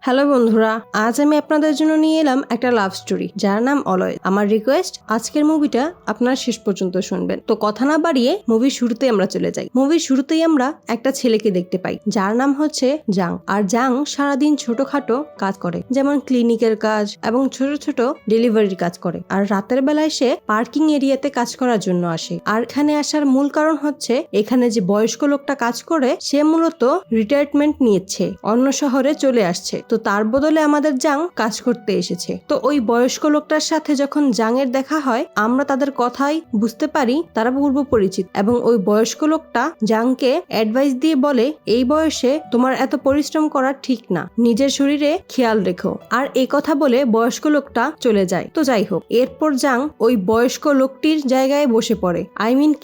Hello বন্ধুরা, আজ আমি আপনাদের জন্য নিয়ে এলাম একটা লাভ স্টোরি যার নাম অলয়। আমার রিকোয়েস্ট, আজকের মুভিটা আপনারা শেষ পর্যন্ত শুনবেন। তো কথা না বাড়িয়ে মুভির শুরুতেই আমরা চলে যাই। মুভির শুরুতেই আমরা একটা ছেলেকে দেখতে পাই যার নাম হচ্ছে জাং। আর জাং সারাদিন ছোটখাটো কাজ করে, যেমন ক্লিনিকের কাজ এবং ছোট ছোট ডেলিভারির কাজ করে। আর রাতের বেলায় সে পার্কিং এরিয়াতে কাজ করার জন্য আসে। আর এখানে আসার মূল কারণ হচ্ছে এখানে যে বয়স্ক লোকটা কাজ করে সে মূলত রিটায়ারমেন্ট নিয়েছে, অন্য শহরে চলে আসছে। তো তার বদলে আমাদের জাং কাজ করতে এসেছে। তো ওই বয়স্ক লোকটার সাথে যখন জাংয়ের দেখা হয় আমরা তাদের কথাই বুঝতে পারি তারা পূর্ব পরিচিত। এবং ওই বয়স্ক লোকটা জাংকে অ্যাডভাইস দিয়ে বলে, এই বয়সে তোমার এত পরিশ্রম করা ঠিক না, নিজের শরীরে খেয়াল রেখো। আর এই কথা বলে বয়স্ক লোকটা চলে যায়। তো যাই হোক, এরপর জাং ওই বয়স্ক লোকটির জায়গায় বসে পড়ে,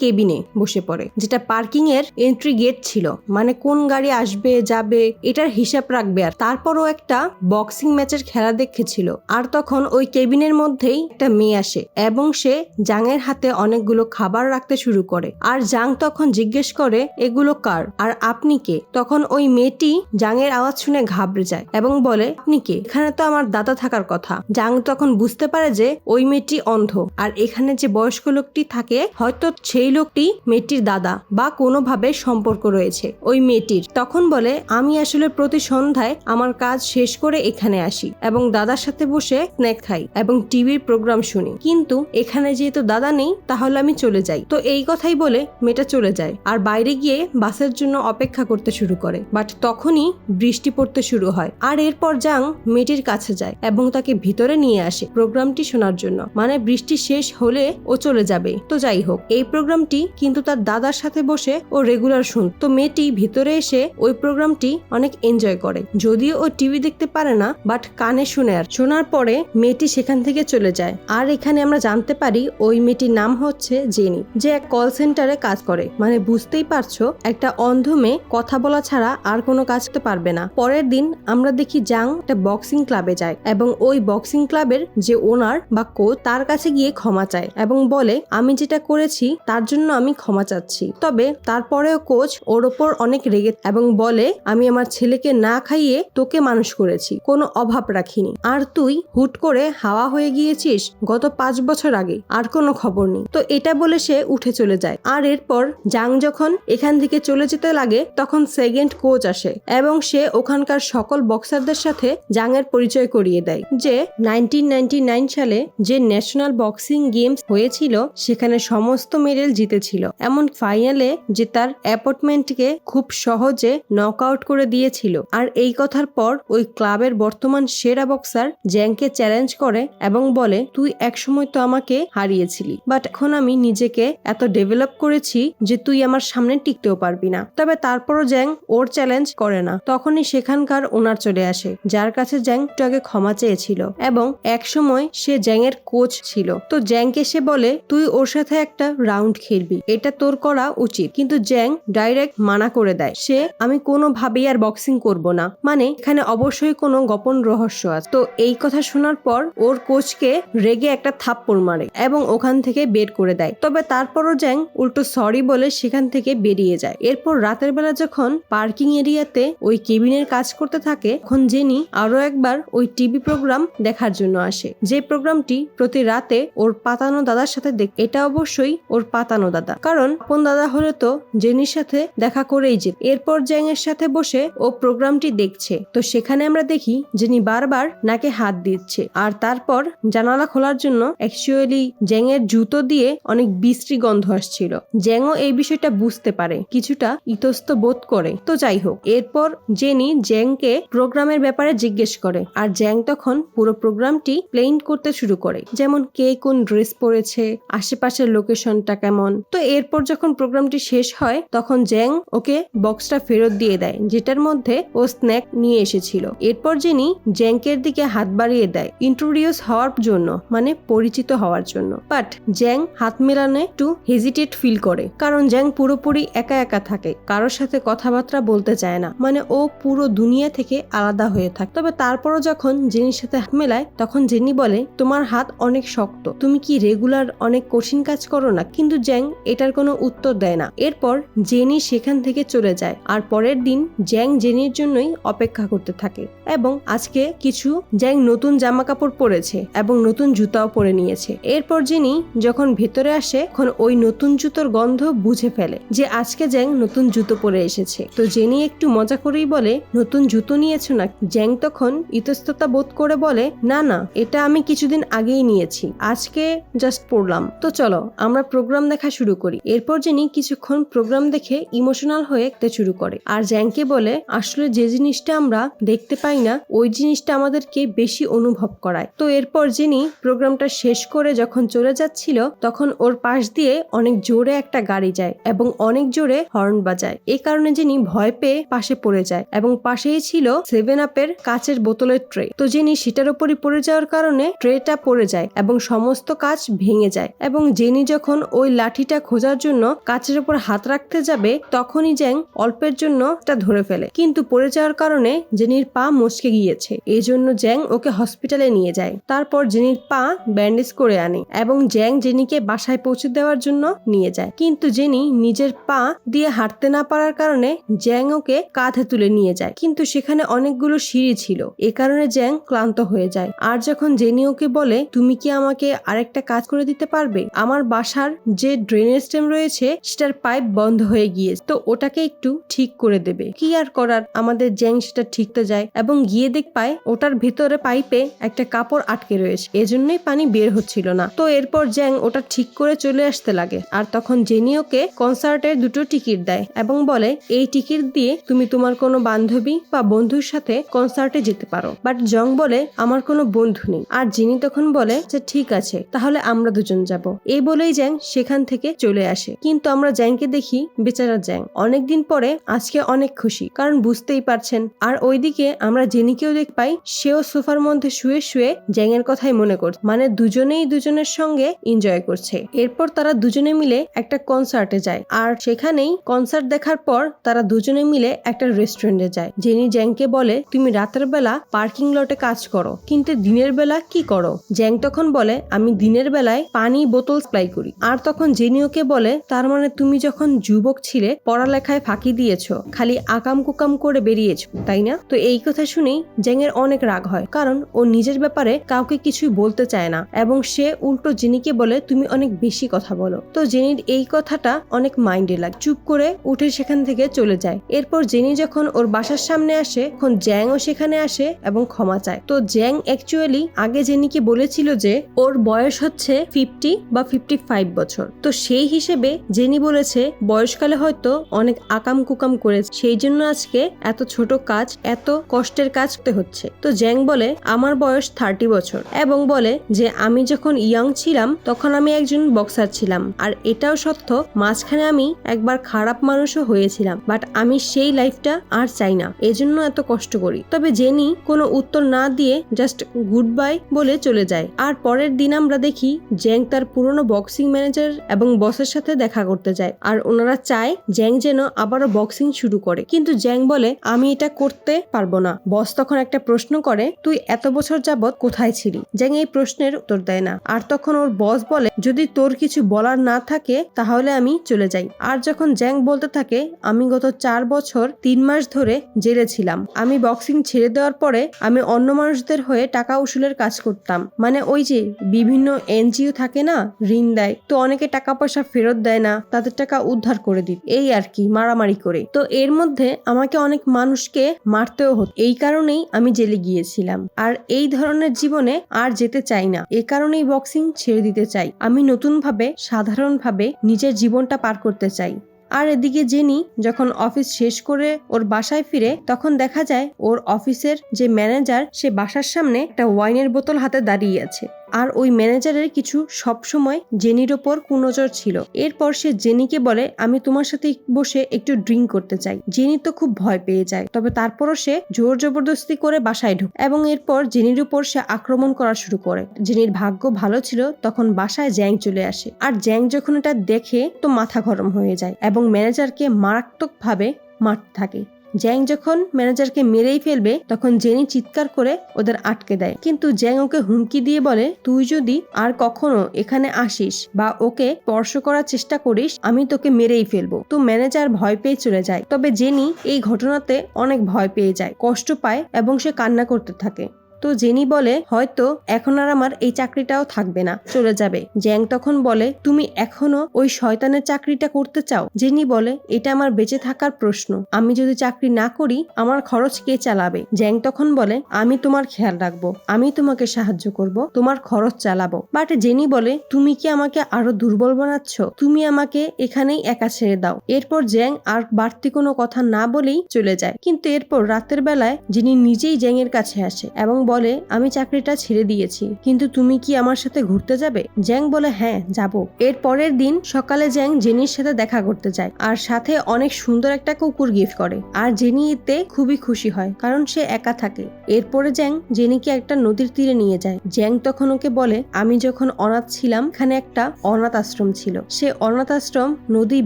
কেবিনে বসে পড়ে, যেটা পার্কিং এর এন্ট্রি গেট ছিল, মানে কোন গাড়ি আসবে যাবে এটার হিসাব রাখবে। আর তারপরও একটা বক্সিং ম্যাচের খেলা দেখেছিল। আর তখন ওই কেবিনের মধ্যেই একটা মেয়ে আসে এবং সে জাংয়ের হাতে অনেকগুলো খাবার রাখতে শুরু করে। আর জাং তখন জিজ্ঞেস করে, এগুলো কার আর আপনি কে? তখন ওই মেয়েটি জাংয়ের আওয়াজ শুনে ঘাবড়ে যায় এবং বলে, আপনি কে? এখানে তো আমার দাদা থাকার কথা। জাং তখন বুঝতে পারে যে ওই মেয়েটি অন্ধ, আর এখানে যে বয়স্ক লোকটি থাকে হয়তো সেই লোকটি মেয়েটির দাদা বা কোনোভাবে সম্পর্ক রয়েছে ওই মেয়েটির। তখন বলে, আমি আসলে প্রতি সন্ধ্যায় আমার কাজ শেষ করে এখানে আসি এবং দাদার সাথে বসে স্ন্যাক খাই এবং টিভির প্রোগ্রাম শুনি, কিন্তু এখানে যেহেতু দাদা নেই তাহলে আমি চলে যাই। তো এই কথাই বলে মেয়েটা চলে যায় আর বাইরে গিয়ে বাসের জন্য অপেক্ষা করতে শুরু করে। বাট তখনই বৃষ্টি পড়তে শুরু হয়। আর এরপর জাং মেয়েটির কাছে যায় এবং তাকে ভিতরে নিয়ে আসে প্রোগ্রামটি শোনার জন্য, মানে বৃষ্টি শেষ হলে ও চলে যাবে। তো যাই হোক, এই প্রোগ্রামটি কিন্তু তার দাদার সাথে বসে ও রেগুলার শুনত। তো মেয়েটি ভিতরে এসে ওই প্রোগ্রামটি অনেক এনজয় করে, যদিও ও টিভি দেখতে পারে না বাট কানে শুনে। আর শোনার পরে মেয়েটি সেখান থেকে চলে যায়। আর এখানে আমরা জানতে পারি ওই মেয়েটির নাম হচ্ছে জেনি, যে এক কল সেন্টারে কাজ করে। মানে বুঝতেই পারছো, একটা অন্ধ মেয়ে কথা বলা ছাড়া আর কোনো কাজ করতে পারবে না। পরের দিন আমরা দেখি জাং একটা বক্সিং ক্লাবে যায় এবং ওই বক্সিং ক্লাবের যে ওনার বা কোচ তার কাছে গিয়ে ক্ষমা চায় এবং বলে, আমি যেটা করেছি তার জন্য আমি ক্ষমা চাচ্ছি। তবে তারপরেও কোচ ওর ওপর অনেক রেগে এবং বলে, আমি আমার ছেলেকে না খাইয়ে তোকে মানুষ করেছি, কোনো অভাব রাখিনি, আর তুই হুট করে হাওয়া হয়ে গিয়েছিস গত 5 বছর আগে, আর কোনো খবর নেই। তো এটা বলে সে উঠে চলে যায়। আর এরপর জাং যখন এখান থেকে চলে যেতে লাগে তখন সেকেন্ড কোচ আসে এবং সে ওখানকার সকল বক্সারদের সাথে জাংয়ের পরিচয় করিয়ে দেয় যে 1999 সালে যে ন্যাশনাল বক্সিং গেমস হয়েছিল সেখানে সমস্ত মেডেল জিতেছিল, এমন ফাইনালে যে তার অ্যাপয়েন্টমেন্টকে খুব সহজে নকআউট করে দিয়েছিল। আর এই কথার পর ওই ক্লাবের বর্তমান সেরা বক্সার জ্যাংকে চ্যালেঞ্জ করে এবং বলে, তুই একসময় তো আমাকে হারিয়েছিলি, বাট এখন আমি নিজেকে এত ডেভেলপ করেছি যে তুই আমার সামনে টিকতেও পারবি না। তবে তারপরও জ্যাং ওর চ্যালেঞ্জ করে না। তখনই সেখানকার ওনার চলে আসে, যার কাছে জ্যাং একটু আগে ক্ষমা চেয়েছিল এবং একসময় সে জ্যাংয়ের কোচ ছিল। তো জ্যাংকে সে বলে, তুই ওর সাথে একটা রাউন্ড খেলবি, এটা তোর করা উচিত। কিন্তু জ্যাং ডাইরেক্ট মানা করে দেয়, সে আমি কোনোভাবেই আর বক্সিং করব না, মানে এখানে অবশ্যই কোনো গোপন রহস্য আছে। তো এই কথা শোনার পর ওর কোচকে রেগে একটা থাপ্পড় মারে এবং ওখান থেকে বের করে দেয়। তবে তারপরও জ্যাং উল্টো সরি বলে সেখান থেকে বেরিয়ে যায়। এরপর রাতের বেলা যখন পার্কিং এরিয়াতে ওই কেবিনের কাজ করতে থাকে তখন জেনি আরো একবার ওই টিভি প্রোগ্রাম দেখার জন্য আসে, যে প্রোগ্রামটি প্রতি রাতে ওর পাতানো দাদার সাথে এটা অবশ্যই ওর পাতানো দাদা, কারণ আপন দাদা হলে তো জেনির সাথে দেখা করেই যেত। এরপর জ্যাং এর সাথে বসে ও প্রোগ্রামটি দেখছে। তো সেখানে আমরা দেখি জেনি বারবার নাকে হাত দিচ্ছে আর তারপর জানালা খোলার জন্য অ্যাকচুয়ালি জ্যাং এর জুতো দিয়ে অনেক বিশ্রী গন্ধ আসছিল। জ্যাংও এই বিষয়টা বুঝতে পারে, কিছুটা ইতস্ত বোধ করে। তো যাই হোক, এরপর জেনি জ্যাংকে প্রোগ্রামের ব্যাপারে জিজ্ঞেস করে আর জ্যাং তখন পুরো প্রোগ্রামটি প্লেন করতে শুরু করে, যেমন কে কোন ড্রেস পরেছে, আশেপাশের লোকেশনটা কেমন। তো এরপর যখন প্রোগ্রামটি শেষ হয় তখন জ্যাং ওকে বক্সটা ফেরত দিয়ে দেয় যেটার মধ্যে ও স্ন্যাক নিয়ে এসেছিল। এরপর জেনি জ্যাংকের দিকে হাত বাড়িয়ে দেয় ইন্ট্রোডিউস হওয়ার জন্য, মানে পরিচিত হওয়ার জন্য। বাট জ্যাং হাত মেলানে একটু হেজিটেট ফিল করে, কারণ জ্যাং পুরোপুরি একা একা থাকে, কারোর সাথে কথাবার্তা বলতে চায় না, মানে ও পুরো দুনিয়া থেকে আলাদা হয়ে থাকে। তবে তারপরও যখন জেনির সাথে হাত মেলায় তখন জেনি বলে, তোমার হাত অনেক শক্ত, তুমি কি রেগুলার অনেক কঠিন কাজ করো না? কিন্তু জ্যাং এটার কোনো উত্তর দেয় না। এরপর জেনি সেখান থেকে চলে যায় আর পরের দিন জ্যাং জেনির জন্যই অপেক্ষা করতে থাকে। থাকে। এবং আজকে কিছু জ্যাং নতুন জামা কাপড় পরেছে এবং নতুন জুতাও পরে নিয়েছে। এরপর জেনি যখন ভেতরে আসে তখন ওই নতুন জুতোর গন্ধ বুঝে ফেলে যে আজকে জ্যাং নতুন জুতো পরে এসেছে। তো জেনি একটু মজা করেই বলে, নতুন জুতো নিয়েছো না? জ্যাং তখন ইতস্ততা বোধ করে বলে, না না, এটা আমি কিছুদিন আগেই নিয়েছি, আজকে জাস্ট পড়লাম। তো চলো আমরা প্রোগ্রাম দেখা শুরু করি। এরপর জেনি কিছুক্ষণ প্রোগ্রাম দেখে ইমোশনাল হয়ে দেখতে শুরু করে আর জ্যাংকে বলে, আসলে যে জিনিসটা আমরা দেখতে পাই না ওই জিনিসটা আমাদেরকে বেশি অনুভব করায়। তো এরপর জেনি প্রোগ্রামটা শেষ করে যখন চলে যাচ্ছিল তখন ওর পাশ দিয়ে অনেক জোরে একটা গাড়ি যায় এবং অনেক জোরে হর্ন বাজায়। এই কারণে জেনি ভয় পেয়ে পাশে পড়ে যায় এবং পাশেই ছিল 7-Up-এর কাচের বোতলের ট্রে। তো জেনি সেটার উপরই পড়ে যাওয়ার কারণে ট্রেটা পড়ে যায় এবং সমস্ত কাচ ভেঙে যায়। এবং জেনি যখন ওই লাঠিটা খোঁজার জন্য কাচের উপর হাত রাখতে যাবে তখনই জ্যাং অল্পের জন্য তা ধরে ফেলে, কিন্তু পড়ে যাওয়ার কারণে জেনির পা মচকে গিয়েছে। এই জন্য জ্যাং ওকে হসপিটালে নিয়ে যায়। তারপর জেনির পা ব্যান্ডেজ করে আনে এবং জ্যাং জেনিকে বাসায় পৌঁছে দেওয়ার জন্য নিয়ে যায়। কিন্তু জেনি নিজের পা দিয়ে হাঁটতে না পারার কারণে জ্যাং ওকে কাঁধে তুলে নিয়ে যায়, কিন্তু সেখানে অনেকগুলো সিঁড়ি ছিল। এ কারণে জ্যাং ক্লান্ত হয়ে যায়। আর যখন জেনি ওকে বলে, তুমি কি আমাকে আরেকটা কাজ করে দিতে পারবে? আমার বাসার যে ড্রেনেজ সিস্টেম রয়েছে সেটার পাইপ বন্ধ হয়ে গিয়েছে, তো ওটাকে একটু ঠিক করে দেবে। কি আর করার, আমাদের জ্যাং সেটা ঠিকতে যায় এবং গিয়ে দেখ পায় ওটার ভেতরে পাইপে একটা কাপড় আটকে রয়েছে, এজন্যই পানি বের হচ্ছিল না। তো এরপর জ্যাং ওটা ঠিক করে চলে আসতে লাগে। আর তখন জেনি ওকে কনসার্টের 2টো টিকিট দেয় এবং বলে, এই টিকিট দিয়ে তুমি তোমার কোনো বান্ধবী বা বন্ধুর সাথে কনসার্টে যেতে পারো। বাট জং বলে, আমার কোনো বন্ধু নেই। আর জেনি তখন বলে যে ঠিক আছে, তাহলে আমরা দুজন যাব। এই বলেই জ্যাং সেখান থেকে চলে আসে। কিন্তু আমরা জ্যাংকে দেখি, বেচারা জ্যাং অনেকদিন পরে আজকে অনেক খুশি, কারণ বুঝতেই পারছেন। আর ওইদিকে আমরা জেনিকেও দেখ পাই, সেও সোফার মধ্যে শুয়ে শুয়ে জ্যাং এর কথাই মনে করছে, মানে দুজনেই দুজনের সঙ্গে এনজয় করছে। এরপর তারা দুজনে মিলে একটা কনসার্টে যায় আর সেখানেই কনসার্ট দেখার পর তারা দুজনে মিলে একটা রেস্টুরেন্টে যায়। জেনি জ্যাংকে বলে, তুমি রাতের বেলা পার্কিং লটে কাজ করো, কিন্তু দিনের বেলা কি করো? জ্যাং তখন বলে, আমি দিনের বেলায় পানি বোতল সাপ্লাই করি। আর তখন জেনি ওকে বলে, তার মানে তুমি যখন যুবক ছিলে পড়ালেখায় ফাঁকি দিয়েছো, খালি আকাম কুকাম করে বেরিয়েছো, তাই না? তো এই কথা শুনেই জ্যাং এর অনেক রাগ হয়, কারণ ও নিজের ব্যাপারে কাউকে কিছুই বলতে চায় না এবং সে উল্টো জেনিকে বলে, তুমি অনেক বেশি কথা বলো। তো জেনির এই কথাটা অনেক মাইন্ডে লাগে, চুপ করে উঠে সেখান থেকে চলে যায়। এরপর জেনি যখন ওর বাসার সামনে আসে তখন জ্যাংও সেখানে আসে এবং ক্ষমা চায়। তো জ্যাং অ্যাকচুয়ালি আগে জেনিকে বলেছিল যে ওর বয়স হচ্ছে 50 বা 55 বছর। তো সেই হিসেবে জেনি বলেছে বয়সকালে হয়তো অনেক আকাম কুকাম করেছে, সেই জন্য আজকে এত ছোট কাজ, এত কষ্টের কাজ করতে হচ্ছে। তো জ্যাং বলে, আমার বয়স 30 বছর এবং বলে যে আমি যখন ইয়ং ছিলাম তখন আমি একজন বক্সার ছিলাম। আর এটাও সত্য, মাঝখানে আমি একবার খারাপ মানুষও হয়েছিলাম, বাট আমি সেই লাইফটা আর চাই না, এজন্য এত কষ্ট করি। তবে জেনি কোনো উত্তর না দিয়ে জাস্ট গুড বাই বলে চলে যায়। আর পরের দিন আমরা দেখি জ্যাং তার পুরনো বক্সিং ম্যানেজার এবং বসের সাথে দেখা করতে যায় আর ওনারা চায় জ্যাং যেন আবারও বক্সিং শুরু করে। কিন্তু জ্যাং বলে, আমি এটা করতে পারবো না। বস তখন একটা প্রশ্ন করে, তুই এত বছর যাবত কোথায় ছিলি? জ্যাং এই প্রশ্নের উত্তর দেয় না। আর তখন ওর বস বলে, যদি তোর কিছু বলার না থাকে তাহলে আমি চলে যাই। আর যখন জ্যাং বলতে থাকে, আমি গত 4 বছর 3 মাস ধরে জেলে ছিলাম, আমি বক্সিং ছেড়ে দেওয়ার পরে আমি অন্য মানুষদের হয়ে টাকা উসুলের কাজ করতাম, মানে ওই যে বিভিন্ন এনজিও থাকে না, ঋণ দেয়, তো অনেকে টাকা পয়সা ফেরত দেয় না, তাদের টাকা উদ্ধার করে দিত, এই আর কি, মারামারি করে। তো এর মধ্যে আমাকে অনেক মানুষকে মারতেও হতো, এই কারণেই আমি জেলে গিয়েছিলাম। আর এই ধরনের জীবনে আর যেতে চাই না, এ কারণেই বক্সিং ছেড়ে দিতে চাই। আমি নতুন ভাবে, সাধারণ ভাবে নিজের জীবনটা পার করতে চাই। আর এদিকে জেনি যখন অফিস শেষ করে ওর বাসায় ফিরে তখন দেখা যায় ওর অফিসের যে ম্যানেজার সে বাসার সামনে একটা ওয়াইনের বোতল হাতে দাঁড়িয়ে আছে। আর ওই ম্যানেজারের কিছু সবসময় জেনির ওপর কুনজর ছিল। এরপর সে জেনিকে বলে, আমি তোমার সাথে বসে একটু ড্রিঙ্ক করতে চাই। জেনি তো খুব ভয় পেয়ে যায়, তবে তারপরও সে জোর জবরদস্তি করে বাসায় ঢোকে এবং এরপর জেনির উপর সে আক্রমণ করা শুরু করে। জেনির ভাগ্য ভালো ছিল, তখন বাসায় জ্যাং চলে আসে। আর জ্যাং যখন এটা দেখে তো মাথা গরম হয়ে যায় এবং ম্যানেজারকে মারাত্মক ভাবে মারতে থাকে। জ্যাং যখন ম্যানেজারকে মেরেই ফেলবে তখন জেনি চিৎকার করে ওদের আটকে দেয়, কিন্তু জ্যাং ওকে হুমকি দিয়ে বলে, তুই যদি আর কখনো এখানে আসিস বা ওকে স্পর্শ করার চেষ্টা করিস আমি তোকে মেরেই ফেলবো। তো ম্যানেজার ভয় পেয়ে চলে যায়। তবে জেনি এই ঘটনাতে অনেক ভয় পেয়ে যায়, কষ্ট পায় এবং সে কান্না করতে থাকে। তো জেনি বলে, হয়তো এখন আর আমার এই চাকরিটাও থাকবে না, চলে যাবে। জ্যাং তখন বলে, তুমি এখনো ওই শয়তানের চাকরিটা করতে চাও? জেনি বলে, এটা আমার বেঁচে থাকার প্রশ্ন, আমি যদি চাকরি না করি আমার খরচ কে চালাবে? জ্যাং তখন বলে, আমি তোমার খেয়াল রাখবো, আমি তোমাকে সাহায্য করব, তোমার খরচ চালাবো। বাট জেনি বলে, তুমি কি আমাকে আরো দুর্বল বানাচ্ছ? তুমি আমাকে এখানেই একা ছেড়ে দাও। এরপর জ্যাং আর বাড়তি কোনো কথা না বলেই চলে যায়। কিন্তু এরপর রাতের বেলায় জেনি নিজেই জ্যাং এর কাছে আসে এবং বলে, আমি চাকরিটা ছেড়ে দিয়েছি, কিন্তু তুমি কি আমার সাথে ঘুরতে যাবে? জ্যাং বলে, হ্যাঁ যাব। এর পরের দিন সকালে জ্যাং জেনির সাথে দেখা করতে যায় আর সাথে অনেক সুন্দর একটা কুকুর গিফট করে। আর জেনি এতে খুবই খুশি হয় কারণ সে একা থাকে। এরপরে জ্যাং জেনিকে একটা নদীর তীরে নিয়ে যায়। জ্যাং তখন ওকে বলে, আমি যখন অনাথ ছিলাম এখানে একটা অনাথ আশ্রম ছিল, সে অনাথ আশ্রম নদী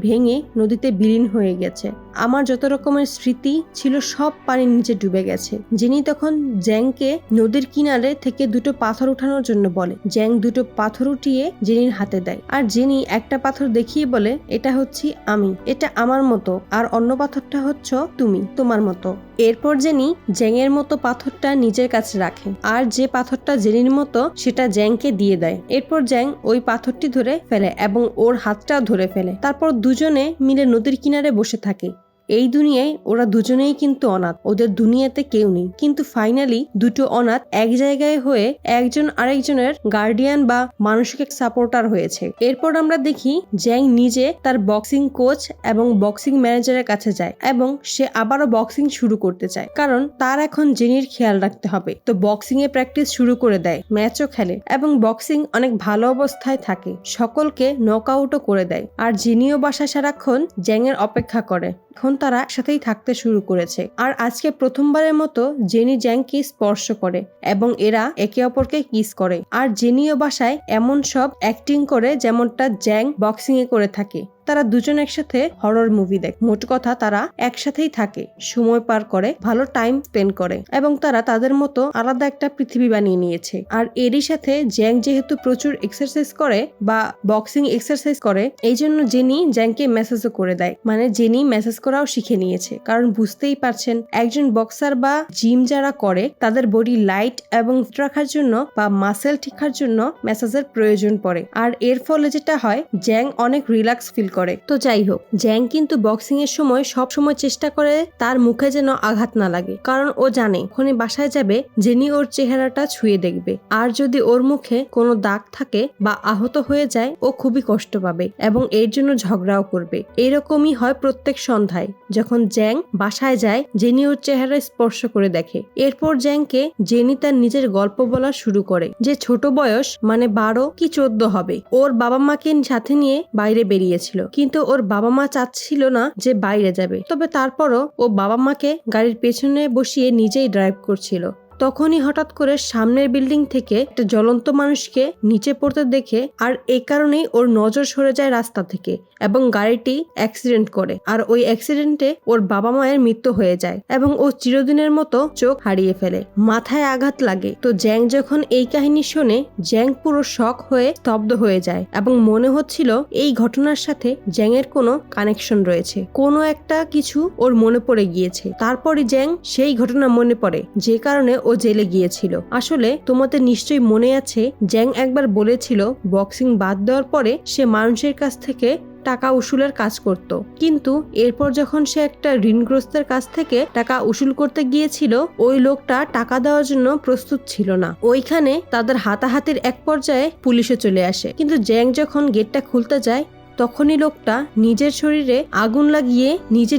ভেঙে নদীতে বিলীন হয়ে গেছে, আমার যত রকমের স্মৃতি ছিল সব পানির নিচে ডুবে গেছে। জেনি তখন জ্যাংকে নদীর কিনারে থেকে দুটো পাথর উঠানোর জন্য বলে। জ্যাং দুটো পাথর উঠিয়ে জেনির হাতে দেয় আর জেনি একটা পাথর দেখিয়ে বলে, এটা হচ্ছে আমি, এটা আমার মতো, আর অন্য পাথরটা হচ্ছে তুমি, তোমার মতো। এরপর জেনি জ্যাংয়ের মতো পাথরটা নিজের কাছে রাখে আর যে পাথরটা জেনির মতো সেটা জ্যাংকে দিয়ে দেয়। এরপর জ্যাং ওই পাথরটি ধরে ফেলে এবং ওর হাতটাও ধরে ফেলে। তারপর দুজনে মিলে নদীর কিনারে বসে থাকে। এই দুনিয়ায় ওরা দুজনেই কিন্তু অনাথ, ওদের দুনিয়াতে কেউ নেই। কিন্তু ফাইনালি দুটো অনাথ এক জায়গায় হয়ে একজন আরেকজনের গার্ডিয়ান বা মানসিক সাপোর্টার হয়েছে। এরপর আমরা দেখি জ্যাং নিজে তার বক্সিং কোচ এবং বক্সিং ম্যানেজারের কাছে যায় এবং সে আবারও বক্সিং শুরু করতে চায়, কারণ তার এখন জেনির খেয়াল রাখতে হবে। তো বক্সিং এ প্র্যাকটিস শুরু করে দেয়, ম্যাচও খেলে এবং বক্সিং অনেক ভালো অবস্থায় থাকে, সকলকে নকআউটও করে দেয়। আর জেনিও বাসায় সারাক্ষণ জ্যাং এর অপেক্ষা করে। এখন তারা একসাথেই থাকতে শুরু করেছে। আর আজকে প্রথমবারের মতো জেনি জ্যাংকে স্পর্শ করে এবং এরা একে অপরকে কিস করে। আর জেনিও বাসায় এমন সব অ্যাক্টিং করে যেমনটা জ্যাং বক্সিং এ করে থাকে। তারা দুজন একসাথে হরর মুভি দেখে। মোট কথা তারা একসাথেই থাকে, সময় পার করে, ভালো টাইম স্পেন্ড করে এবং তারা তাদের মতো আলাদা একটা পৃথিবী বানিয়ে নিয়েছে। আর এরই সাথে জ্যাং যেহেতু প্রচুর এক্সারসাইজ করে বা বক্সিং এক্সারসাইজ করে, এই জন্য জেনি জ্যাংকে মেসেজও করে দেয়, মানে জেনি মেসেজ করাও শিখে নিয়েছে। কারণ বুঝতেই পারছেন একজন বক্সার বা জিম যারা করে তাদের বডি লাইট এবং ফিট রাখার জন্য বা মাসেল ঠিক রাখার জন্য মেসেজের প্রয়োজন পড়ে। আর এর ফলে যেটা হয়, জ্যাং অনেক রিল্যাক্স ফিল করে। তো যাই হোক, জ্যাং কিন্তু বক্সিং এর সময় সব সময় চেষ্টা করে তার মুখে যেন আঘাত না লাগে, কারণ ও জানে যখনই বাসায় যাবে জেনি ওর চেহারাটা ছুঁয়ে দেখবে, আর যদি ওর মুখে কোনো দাগ থাকে বা আহত হয়ে যায় ও খুবই কষ্ট পাবে এবং এর জন্য ঝগড়াও করবে। এরকমই হয় প্রত্যেক সন্ধ্যায় যখন জ্যাং বাসায় যায়, জেনি ওর চেহারা স্পর্শ করে দেখে। এরপর জ্যাংকে জেনি তার নিজের গল্প বলা শুরু করে যে ছোট বয়স মানে 12 কি 14 হবে, ওর বাবা মাকে সাথে নিয়ে বাইরে বেরিয়েছিল, কিন্তু ওর বাবা মা চাচ্ছিল না যে বাইরে যাবে। তবে তারপরও ও বাবা মাকে গাড়ির পেছনে বসিয়ে নিজেই ড্রাইভ করছিল। তখনই হঠাৎ করে সামনের বিল্ডিং থেকে একটা জ্বলন্ত মানুষকে নিচে পড়তে দেখে, আর এই কারণেই ওর নজর সরে যায় রাস্তা থেকে এবং গাড়িটি অ্যাক্সিডেন্ট করে। আর ওই অ্যাক্সিডেন্টে ওর বাবা মায়ের মৃত্যু হয়ে যায় এবং ও চিরদিনের মতো চোখ হারিয়ে ফেলে, মাথায় আঘাত লাগে। তো জ্যাং যখন এই কাহিনী শোনে, জ্যাং পুরো শক হয়ে স্তব্ধ হয়ে যায় এবং মনে হচ্ছিল এই ঘটনার সাথে জ্যাং এর কোনো কানেকশন রয়েছে, কোনো একটা কিছু ওর মনে পড়ে গিয়েছে। তারপরে জ্যাং সেই ঘটনা মনে পড়ে যে কারণে ও জেলে গিয়েছিল। আসলে তোমাদের নিশ্চয়ই মনে আছে জ্যাং একবার বলেছিল বক্সিং বাদ দেওয়ার পরে সে মানুষের কাছ থেকে টাকা উসুলের কাজ করত, কিন্তু এরপর যখন সে একটা ঋণগ্রস্তের কাছ থেকে টাকা উসুল করতে গিয়েছিল, ওই লোকটা টাকা দেওয়ার জন্য প্রস্তুত ছিল না। ওইখানে তাদের হাতাহাতির এক পর্যায়ে পুলিশে চলে আসে, কিন্তু জ্যাং যখন গেটটা খুলতে যায় তখনই লোকটা নিজের শরীরে আগুন লাগিয়ে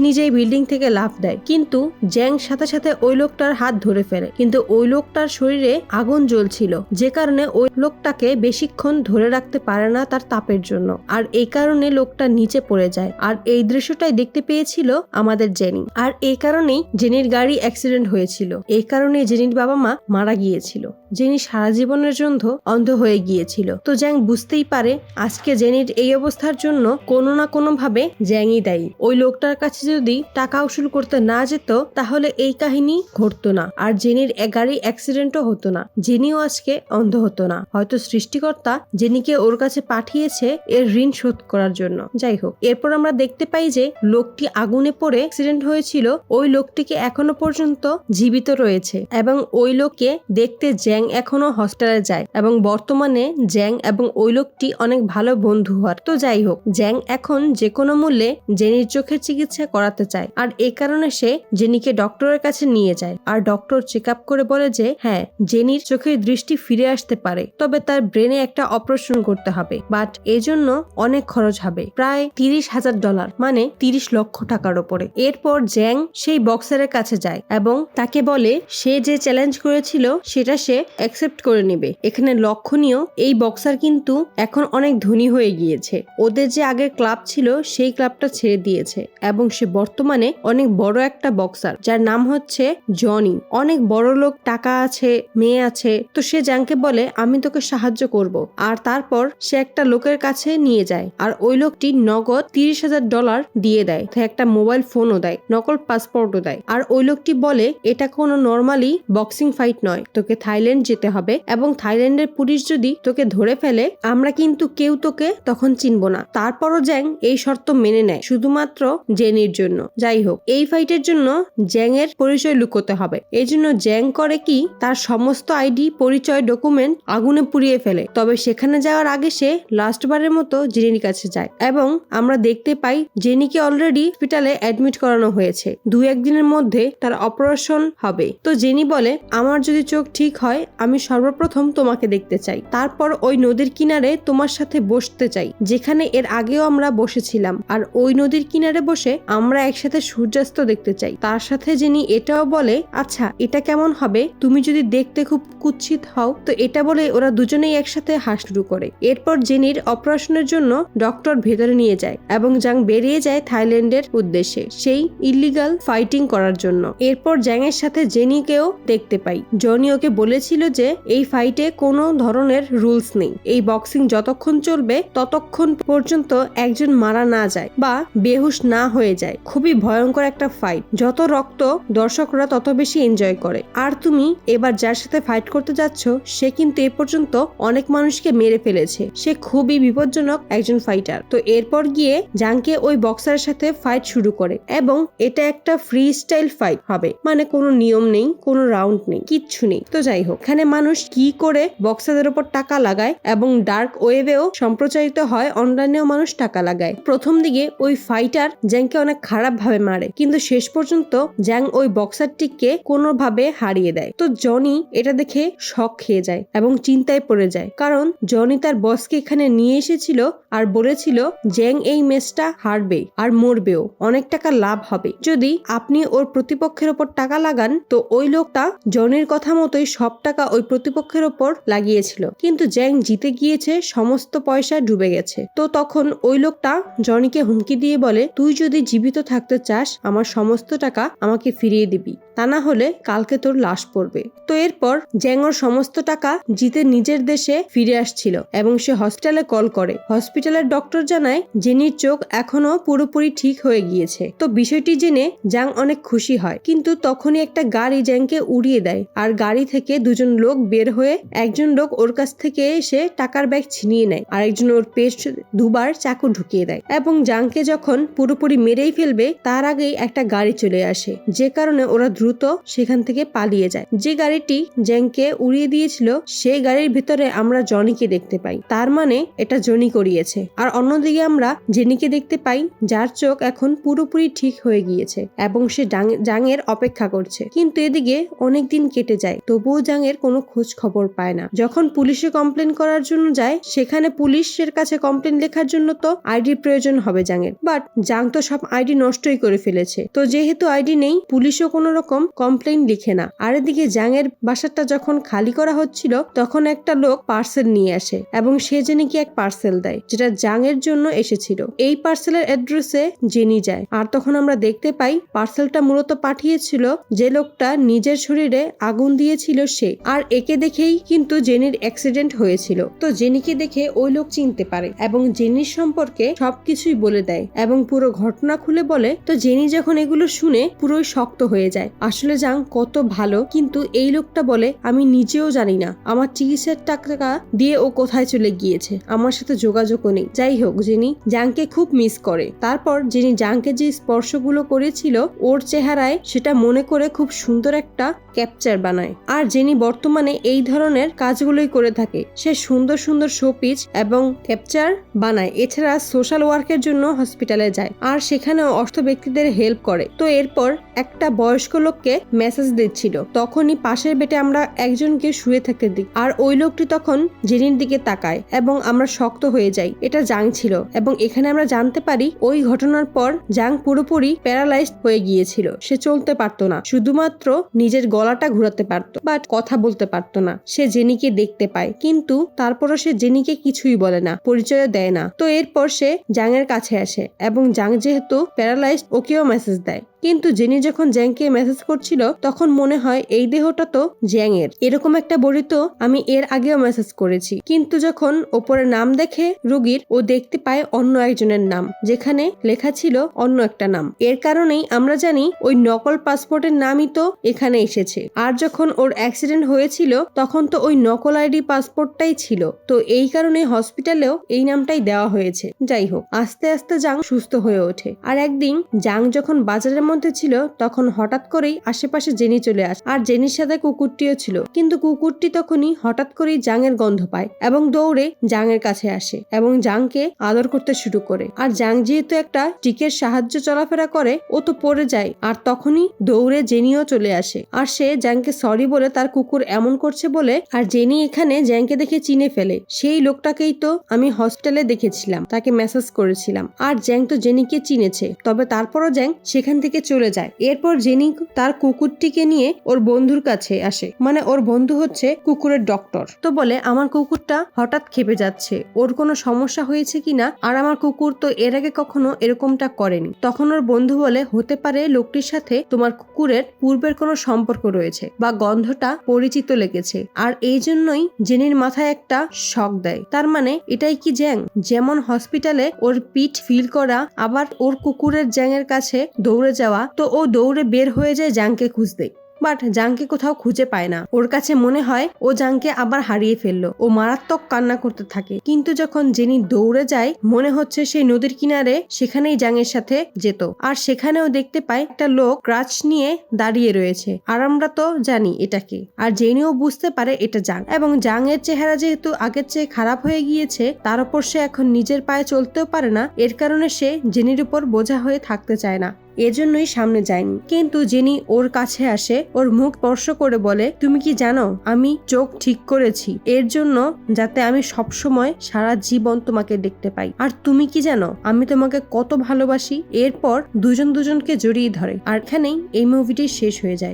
নিজেই বিল্ডিং থেকে লাফ দেয়। কিন্তু জ্যাং সাথে সাথে ওই লোকটার হাত ধরে ফেলে, কিন্তু ওই লোকটার শরীরে আগুন জ্বলছিল, যে কারণে ওই লোকটাকে বেশিক্ষণ ধরে রাখতে পারে না তার তাপের জন্য, আর এই কারণে লোকটা নিচে পড়ে যায়। আর এই দৃশ্যটাই দেখতে পেয়েছিল আমাদের জেনি, আর এই কারণেই জেনির গাড়ি অ্যাক্সিডেন্ট হয়েছিল, এই কারণে জেনির বাবা মা মারা গিয়েছিল। জেনি সারা জীবনের জন্য অন্ধ হয়ে গিয়েছিল। তো জ্যাং বুঝতেই পারে আজকে জেনির এই অবস্থার জন্য কোনো না কোনো ভাবে জ্যাংই দায়ী। ওই লোকটার কাছে যদি টাকা উসুল করতে না যেত তাহলে এই কাহিনী ঘটতো না, আর জেনির গাড়ি অ্যাক্সিডেন্টও হতো না, জেনিও আজকে অন্ধ হতো না। হয়তো সৃষ্টিকর্তা জেনিকে ওর কাছে পাঠিয়েছে এর ঋণ শোধ করার জন্য। যাই হোক, এরপর আমরা দেখতে পাই যে লোকটি আগুনে পড়ে অ্যাক্সিডেন্ট হয়েছিল, ওই লোকটিকে এখনো পর্যন্ত জীবিত রয়েছে এবং ওই লোককে দেখতে জ্যাং এখনো হসপিটালে যায় এবং বর্তমানে জ্যাং এবং ওই লোকটি অনেক ভালো বন্ধু হওয়ার। তো যাই হোক, জ্যাং এখন যে কোনো মূল্যে জেনির চোখের চিকিৎসা করাতে চায়, আর এই কারণে সে জেনিকে ডক্টরের কাছে নিয়ে যায়। আর ডক্টর চেক আপ করে বলে যে হ্যাঁ, জেনির চোখের দৃষ্টি ফিরে আসতে পারে, তবে তার ব্রেনে একটা অপারেশন করতে হবে, বাট এজন্য অনেক খরচ হবে, প্রায় $30,000, মানে 30 লক্ষ টাকার উপরে। এরপর জ্যাং সেই বক্সারের কাছে যায় এবং তাকে বলে সে যে চ্যালেঞ্জ করেছিল সেটা সে অ্যাকসেপ্ট করে নেবে। এখানে লক্ষণীয়, এই বক্সার কিন্তু এখন অনেক ধনী হয়ে গিয়েছে। ওদের যে আগের ক্লাব ছিল সেই ক্লাবটা ছেড়ে দিয়েছে এবং সে বর্তমানে অনেক বড় একটা বক্সার, যার নাম হচ্ছে জনি। অনেক বড় লোক, টাকা আছে, মেয়ে আছে। তো সে জ্যাংকে বলে আমি তোকে সাহায্য করব, আর তারপর সে একটা লোকের কাছে নিয়ে যায় আর ওই লোকটি নগদ $30,000 দিয়ে দেয়, একটা মোবাইল ফোনও দেয়, নকল পাসপোর্টও দেয়। আর ওই লোকটি বলে এটা কোনো নর্মালি বক্সিং ফাইট নয়, তোকে থাইল্যান্ড যেতে হবে এবং থাইল্যান্ডের পুলিশ যদি তোকে ধরে ফেলে আমরা কিন্তু কেউ তোকে তখন চিনব না। তারপরও জ্যাং এই শর্ত মেনে নেয় শুধুমাত্র জেনির জন্য। যাই হোক, এই ফাইটের জন্য জ্যাং এর পরিচয় লুকোতে হবে। এই জন্য জ্যাং করে কি, তার সমস্ত আইডি, পরিচয়, ডকুমেন্ট আগুনে পুড়িয়ে ফেলে। তবে সেখানে যাওয়ার আগে সে লাস্টবারের মতো জেনির কাছে যায় এবং আমরা দেখতে পাই জেনিকে অলরেডি হসপিটালে অ্যাডমিট করানো হয়েছে, 2-1 দিনের মধ্যে তার অপারেশন হবে। তো জেনি বলে আমার যদি চোখ ঠিক হয় আমি সর্বপ্রথম তোমাকে দেখতে চাই, তারপর ওই নদীর কিনারে তোমার সাথে বসতে চাই যেখানে এর আগেও আমরা বসেছিলাম, আর ওই নদীর কিনারে বসে আমরা একসাথে সূর্যাস্ত দেখতে চাই। তার সাথে জেনি এটাও বলে আচ্ছা এটা কেমন হবে তুমি যদি দেখতে খুব কুৎসিত হও। তো এটা বলে ওরা দুজনেই একসাথে হাসতে শুরু করে। এরপর জেনির অপারেশনের জন্য ডক্টর ভেতরে নিয়ে যায় এবং জ্যাং বেরিয়ে যায় থাইল্যান্ডের উদ্দেশ্যে সেই ইল্লিগাল ফাইটিং করার জন্য। এরপর জ্যাং এর সাথে জেনিকেও দেখতে পাই। জনি ওকে বলেছিল যে এই ফাইটে কোনো ধরনের রুলস নেই, এই বক্সিং যতক্ষণ চলবে ততক্ষণ পর্যন্ত একজন মারা না যায় বা বেহুশ না হয়ে যায়। খুবই ভয়ঙ্কর একটা ফাইট, যত রক্ত দর্শকরা তত বেশি এনজয় করে। আর তুমি এবার যার সাথে ফাইট করতে যাচ্ছ সে কিন্তু এ পর্যন্ত অনেক মানুষকে মেরে ফেলেছে, সে খুবই বিপজ্জনক একজন ফাইটার। তো এরপর গিয়ে জাংকে ওই বক্সারের সাথে ফাইট শুরু করে এবং এটা একটা ফ্রি স্টাইল ফাইট হবে, মানে কোনো নিয়ম নেই, কোনো রাউন্ড নেই, কিচ্ছু নেই। তো যাই হোক, এখানে মানুষ কি করে বক্সারদের উপর টাকা লাগায় এবং ডার্ক ওয়েবেও সম্প্রচারিত হয়, অনলাইনেও মানুষ টাকা লাগায়। প্রথম দিকে ওই ফাইটার জ্যাংকে অনেক খারাপ ভাবে মারে, কিন্তু শেষ পর্যন্ত জ্যাং ওই বক্সারটিকে কোনোভাবে হারিয়ে দেয়। তো জনি এটা দেখে শক খেয়ে যায় এবং চিন্তায় পড়ে যায়, কারণ জনি তার বসকে এখানে নিয়ে এসেছিল আর বলেছিল জ্যাং এই ম্যাচটা হারবে আর মরবেও, অনেক টাকা লাভ হবে যদি আপনি ওর প্রতিপক্ষের ওপর টাকা লাগান। তো ওই লোকটা জনির কথা মতোই সব টাকা ওই প্রতিপক্ষের ওপর লাগিয়েছিল, কিন্তু জ্যাং জিতে গিয়েছে, সমস্ত পয়সা ডুবে গেছে। তো তখন ওই লোকটা জনিকে হুমকি দিয়ে বলে তুই যদি জীবিত থাকতে চাস আমার সমস্ত টাকা আমাকে ফিরিয়ে দিবি, তা না হলে কালকে তোর লাশ পড়বে। তো এরপর জ্যাং ওর সমস্ত টাকা জিতে নিজের দেশে ফিরে আসছিল এবং সে হসপিটালে কল করে। হসপিটালের ডক্টর জানায় জেনির চোখ এখনো পুরোপুরি ঠিক হয়ে গিয়েছে। তো বিষয়টি জেনে জ্যাং অনেক খুশি হয়, কিন্তু তখনই একটা গাড়ি জ্যাংকে উড়িয়ে দেয় আর গাড়ি থেকে দুজন লোক বের হয়ে একজন লোক ওর কাছ থেকে এসে টাকার ব্যাগ ছিনিয়ে নেয়, আর একজন ওর পেট দুবার চাকু ঢুকিয়ে দেয় এবং জ্যাংকে যখন পুরোপুরি মেরেই ফেলবে তার আগেই একটা গাড়ি চলে আসে, যে কারণে ওরা দ্রুত সেখান থেকে পালিয়ে যায়। যে গাড়িটি জ্যাংকে উড়িয়ে দিয়েছিল সেই গাড়ির ভিতরে আমরা জনিকে দেখতে পাই, তার মানে এটা জনি করিয়েছে। আর অন্যদিকে আমরা জেনিকে দেখতে পাই যার চোখ এখন পুরোপুরি ঠিক হয়ে গিয়েছে এবং সে জাংয়ের অপেক্ষা করছে। কিন্তু এদিকে অনেক দিন কেটে যায়, তবুও জাংয়ের কোনো খোঁজ খবর পায় না। যখন পুলিশে কমপ্লেন করার জন্য যায় সেখানে পুলিশের কাছে কমপ্লেন লেখার জন্য তো আইডির প্রয়োজন হবে জাংয়ের, বাট জাং তো সব আইডি নষ্টই করে ফেলেছে। তো যেহেতু আইডি নেই পুলিশও কোনো রকম রকম কমপ্লেইন লিখে না। আর এদিকে জাংয়ের বাসাটা যখন খালি করা হচ্ছিল তখন একটা লোক পার্সেল নিয়ে আসে এবং সে জেনিকে এক পার্সেল দেয় যেটা জাংয়ের জন্য এসেছিল। এই পার্সেলের অ্যাড্রেসে জেনি যায় আর তখন আমরা দেখতে পাই পার্সেলটা মূলত পাঠিয়েছিল যে লোকটা নিজের শরীরে আগুন দিয়েছিল সে। আর একে দেখেই কিন্তু জেনির অ্যাক্সিডেন্ট হয়েছিল। তো জেনিকে দেখে ওই লোক চিনতে পারে এবং জেনির সম্পর্কে সবকিছুই বলে দেয় এবং পুরো ঘটনা খুলে বলে। তো জেনি যখন এগুলো শুনে পুরোই শক্ত হয়ে যায়। আসলে জাং কত ভালো, কিন্তু এই লোকটা বলে আমি নিজেও জানি না আমার চিকিৎসার টাকা দিয়ে ও কোথায় চলে গিয়েছে, আমার সাথে যোগাযোগও নেই। যাই হোক, জেনি জাংকে খুব মিস করে। তারপর জেনি জাংকে যে স্পর্শগুলো করেছিল ওর চেহারায় সেটা মনে করে খুব সুন্দর একটা ক্যাপচার বানায়। আর জেনি বর্তমানে এই ধরনের কাজগুলোই করে থাকে। সে সুন্দর সুন্দর শোপিস এবং ক্যাপচার বানায়। এছাড়া সোশ্যাল ওয়ার্কের জন্য হসপিটালে যায় আর সেখানেও অর্থ ব্যক্তিদের হেল্প করে। তো এরপর একটা বয়স্ক লোককে মেসেজ দিচ্ছিল, তখনই পাশের বেটে আমরা একজনকে শুয়ে থাকতে দিই আর ওই লোকটি তখন জেনির দিকে তাকায় এবং আমরা শক্ত হয়ে যাই। এটা জাং ছিল এবং এখানে আমরা জানতে পারি ওই ঘটনার পর জাং পুরোপুরি প্যারালাইজড হয়ে গিয়েছিল। সে চলতে পারতো না, শুধুমাত্র নিজের গলাটা ঘুরাতে পারতো, বাট কথা বলতে পারতো না। সে জেনিকে দেখতে পায় কিন্তু তারপরও সে জেনিকে কিছুই বলে না, পরিচয় দেয় না। তো এরপর সে জাংয়ের কাছে আসে এবং জাং যেহেতু প্যারালাইজড ওকেও মেসেজ দেয়। কিন্তু জেনি যখন জ্যাংকে মেসেজ করছিল তখন মনে হয় এই দেহটা তো জ্যাংয়ের। এরকম একটা বড়ি তো আমি এর আগেও মেসেজ করেছি। কিন্তু যখন ওপরে নাম দেখে রোগীর, ও দেখতে পায় অন্য একজনের নাম যেখানে লেখা ছিল অন্য একটা নাম। এর কারণেই আমরা জানি ওই নকল পাসপোর্টের নামই তো এখানে এসেছে। আর যখন ওর অ্যাক্সিডেন্ট হয়েছিল তখন তো ওই নকল আইডি পাসপোর্টটাই ছিল। তো এই কারণে হসপিটালেও এই নামটাই দেওয়া হয়েছে। যাই হোক, আস্তে আস্তে জাং সুস্থ হয়ে ওঠে। আর একদিন জাং যখন বাজারের মধ্যে ছিল তখন হঠাৎ করেই আশেপাশে জেনি চলে আসে আর জেনির সাথে কুকুরটিও ছিল। কিন্তু কুকুরটি তখনই হঠাৎ করেই জাংয়ের গন্ধ পায় এবং দৌড়ে জাংয়ের কাছে আসে এবং জাংকে আদর করতে শুরু করে। আর জাং যেহেতু একটা স্টিকের সাহায্য চলাফেরা করে, ও তো পড়ে যায় আর তখনই দৌড়ে জেনিও চলে আসে আর সে জাংকে সরি বলে তার কুকুর এমন করছে বলে। আর জেনি এখানে জাংকে দেখে চিনে ফেলে, সেই লোকটাকেই তো আমি হসপিটালে দেখেছিলাম, তাকে মেসেজ করেছিলাম। আর জ্যাং তো জেনিকে চিনেছে, তবে তারপরও জ্যাং সেখান থেকে চলে যায়। এরপর জেনি তার কুকুরটিকে নিয়ে ওর বন্ধুর কাছে আসে, মানে ওর বন্ধু হচ্ছে কুকুরের ডক্টর। তো বলে আমার কুকুরটা হঠাৎ খেপে যাচ্ছে, ওর কোনো সমস্যা হয়েছে কিনা, আর আমার কুকুর তো এর আগে কখনো এরকমটা করেনি। তখন ওর বন্ধু বলে হতে পারে লোকটির সাথে তোমার কুকুরের পূর্বের কোনো সম্পর্ক রয়েছে বা গন্ধটা পরিচিত লেগেছে। আর এই জন্যই জেনির মাথায় একটা শক দেয়। তার মানে এটাই কি জ্যাং? যেমন হসপিটালে ওর পিঠ ফিল করা, আবার ওর কুকুরের জ্যাংয়ের কাছে দৌড়ে যাওয়া। তো ও দৌড়ে বের হয়ে যায় জাংকে খুঁজতে, বাট জাংকে কোথাও খুঁজে পায় না। ওর কাছে মনে হয় ও জাংকে আবার হারিয়ে ফেললো। ও মারাত্মক কান্না করতে থাকে। কিন্তু যখন জেনি দৌড়ে যায় মনে হচ্ছে সেই নদীর কিনারে সেখানেই জাংয়ের সাথে যেত। আর সেখানেও দেখতে পায় একটা লোক ক্রাচ নিয়ে দাঁড়িয়ে রয়েছে। আর আমরা তো জানি এটাকে। আর জেনিও বুঝতে পারে এটা জাং। এবং জাংয়ের চেহারা যেহেতু আগের চেয়ে খারাপ হয়ে গিয়েছে, তার উপর সে এখন নিজের পায়ে চলতেও পারে না। এর কারণে সে জেনির উপর বোঝা হয়ে থাকতে চায় না, এজন্যই সামনে যায়নি। কিন্তু জেনি ওর কাছে আসে, ওর মুখ স্পর্শ করে বলে তুমি কি জানো আমি চোখ ঠিক করেছি এর জন্য যাতে আমি সবসময় সারা জীবন তোমাকে দেখতে পাই। আর তুমি কি জানো আমি তোমাকে কত ভালোবাসি। এরপর দুজন দুজনকে জড়িয়ে ধরে। আর এখানেই এই মুভিটি শেষ হয়ে যায়।